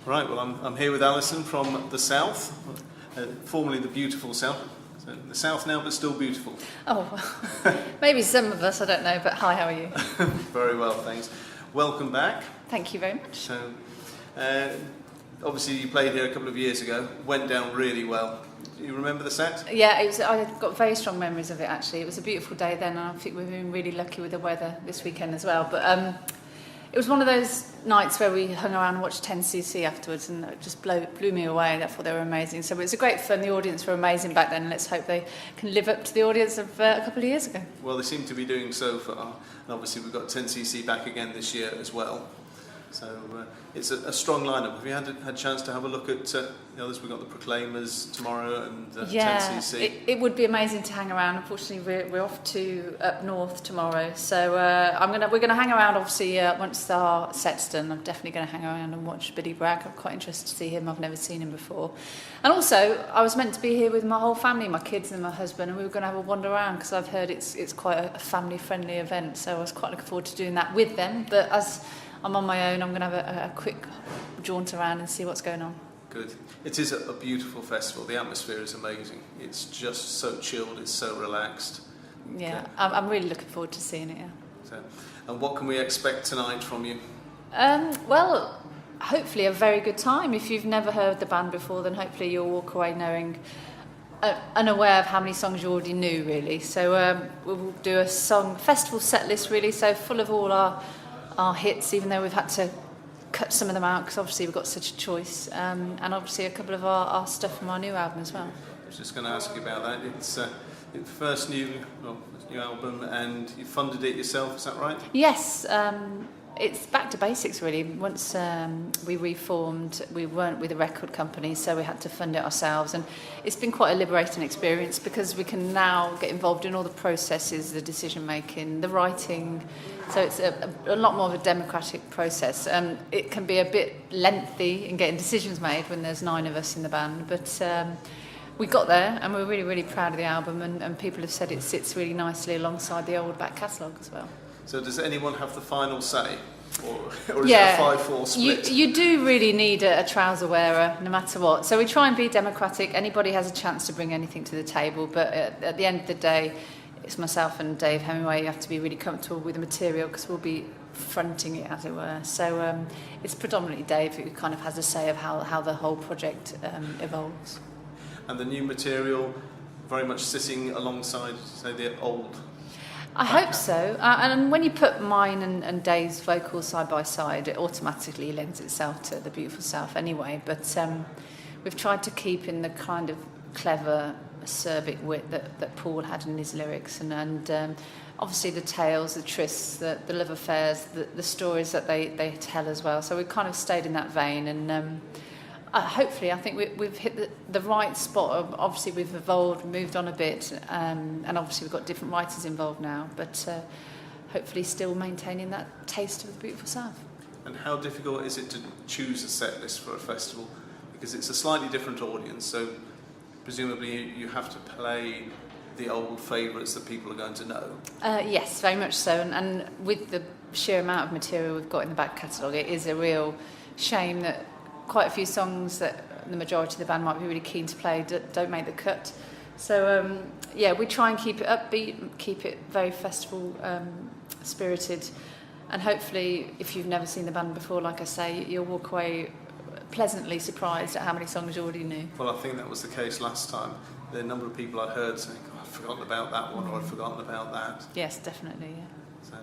Right, well, I'm here with Alison from the South, formerly the beautiful South. So the South now, but still beautiful. Oh, maybe some of us, I don't know, but hi, how are you? Very well, thanks. Welcome back. Thank you very much. So, obviously you played here a couple of years ago, went down really well. Do you remember the set? Yeah, I've got very strong memories of it actually. It was a beautiful day then, and I think we've been really lucky with the weather this weekend as well. But it was one of those nights where we hung around and watched 10cc afterwards, and it just blew me away. I thought they were amazing. So it was a great fun. The audience were amazing back then, and let's hope they can live up to the audience of a couple of years ago. Well, they seem to be doing so far, and obviously we've got 10cc back again this year as well. So it's a strong lineup. Have you had a chance to have a look at the others? We've got the Proclaimers tomorrow and 10cc. It would be amazing to hang around. Unfortunately, we're off to up north tomorrow, so we're gonna hang around. Obviously, once our set's done, I'm definitely going to hang around and watch Billy Bragg. I'm quite interested to see him. I've never seen him before. And also, I was meant to be here with my whole family, my kids and my husband, and we were going to have a wander around because I've heard it's quite a family-friendly event. So I was quite looking forward to doing that with them. But as I'm on my own, I'm going to have a quick jaunt around and see what's going on. Good. It is a beautiful festival. The atmosphere is amazing. It's just so chilled, it's so relaxed. Yeah, I'm really looking forward to seeing it, yeah. So, and what can we expect tonight from you? Well, hopefully a very good time. If you've never heard the band before, then hopefully you'll walk away knowing, unaware of how many songs you already knew, really. So we'll do a festival set list, really, so full of all our hits, even though we've had to cut some of them out because obviously we've got such a choice, and obviously a couple of our stuff from our new album as well. I was just going to ask you about that. It's the first new album, and you funded it yourself, is that right? Yes, it's back to basics really. Once we reformed, we weren't with a record company, so we had to fund it ourselves, and it's been quite a liberating experience because we can now get involved in all the processes, the decision making, the writing. So it's a lot more of a democratic process. It can be a bit lengthy in getting decisions made when there's 9 of us in the band, but we got there, and we're really, really proud of the album, and people have said it sits really nicely alongside the old back catalogue as well. So does anyone have the final say? Or is it a 5-4 split? You do really need a trouser wearer, no matter what. So we try and be democratic. Anybody has a chance to bring anything to the table, but at the end of the day, it's myself and Dave Hemingway. You have to be really comfortable with the material because we'll be fronting it, as it were. So it's predominantly Dave who kind of has a say of how the whole project evolves. And the new material very much sitting alongside, say, the old? I hope so. And when you put mine and Dave's vocals side by side, it automatically lends itself to the beautiful South anyway. But we've tried to keep in the kind of clever, acerbic wit that Paul had in his lyrics, and obviously the tales, the trysts, the love affairs, the stories that they tell as well. So we've kind of stayed in that vein, and hopefully I think we've hit the right spot. Obviously we've evolved, moved on a bit, and obviously we've got different writers involved now, but hopefully still maintaining that taste of the beautiful South. And how difficult is it to choose a set list for a festival? Because it's a slightly different audience, so presumably you have to play the old favourites that people are going to know. Yes, very much so, and with the sheer amount of material we've got in the back catalogue, it is a real shame that quite a few songs that the majority of the band might be really keen to play don't make the cut. So we try and keep it upbeat, keep it very festival spirited, and hopefully if you've never seen the band before, like I say, you'll walk away pleasantly surprised at how many songs you already knew. Well, I think that was the case last time. There are a number of people I heard saying, I've forgotten about that one, or I've forgotten about that. Yes, definitely, yeah. So,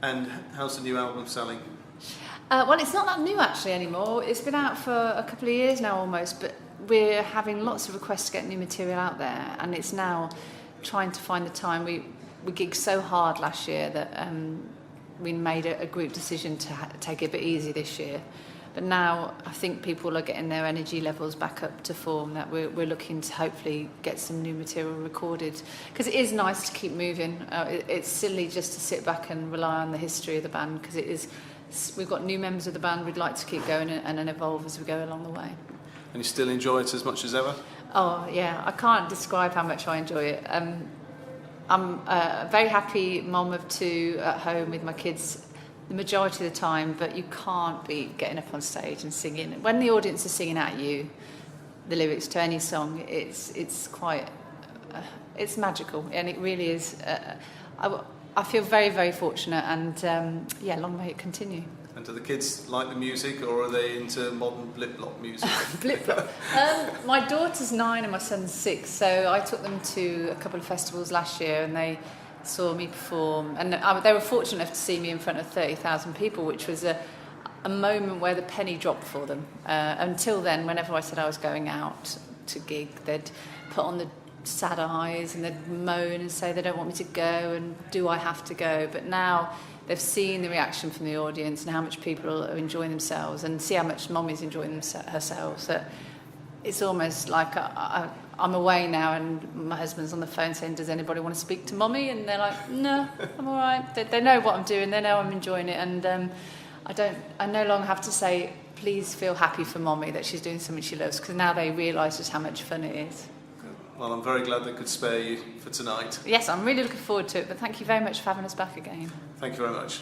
and how's the new album selling? Well, it's not that new actually anymore. It's been out for a couple of years now almost, but we're having lots of requests to get new material out there, and it's now trying to find the time. We gigged so hard last year that we made a group decision to take it a bit easy this year. But now I think people are getting their energy levels back up to form, that we're looking to hopefully get some new material recorded. Because it is nice to keep moving. It's silly just to sit back and rely on the history of the band, because we've got new members of the band. We'd like to keep going and then evolve as we go along the way. And you still enjoy it as much as ever? Oh, yeah. I can't describe how much I enjoy it. I'm a very happy mom of 2 at home with my kids the majority of the time, but you can't be getting up on stage and singing. When the audience is singing at you the lyrics to any song, it's quite, it's magical, and it really is. I feel very, very fortunate, and long may it continue. And do the kids like the music, or are they into modern blip-blop music? Blip-blop. My daughter's 9 and my son's 6, so I took them to a couple of festivals last year, and they saw me perform, and they were fortunate enough to see me in front of 30,000 people, which was a moment where the penny dropped for them. Until then, whenever I said I was going out to gig, they'd put on the sad eyes and they'd moan and say they don't want me to go, and do I have to go? But now they've seen the reaction from the audience and how much people are enjoying themselves, and see how much Mommy's enjoying herself, that it's almost like I'm away now, and my husband's on the phone saying, does anybody want to speak to Mommy? And they're like, no, I'm all right. They know what I'm doing, they know I'm enjoying it, and I no longer have to say, please feel happy for Mommy that she's doing something she loves, because now they realise just how much fun it is. Well, I'm very glad they could spare you for tonight. Yes, I'm really looking forward to it, but thank you very much for having us back again. Thank you very much.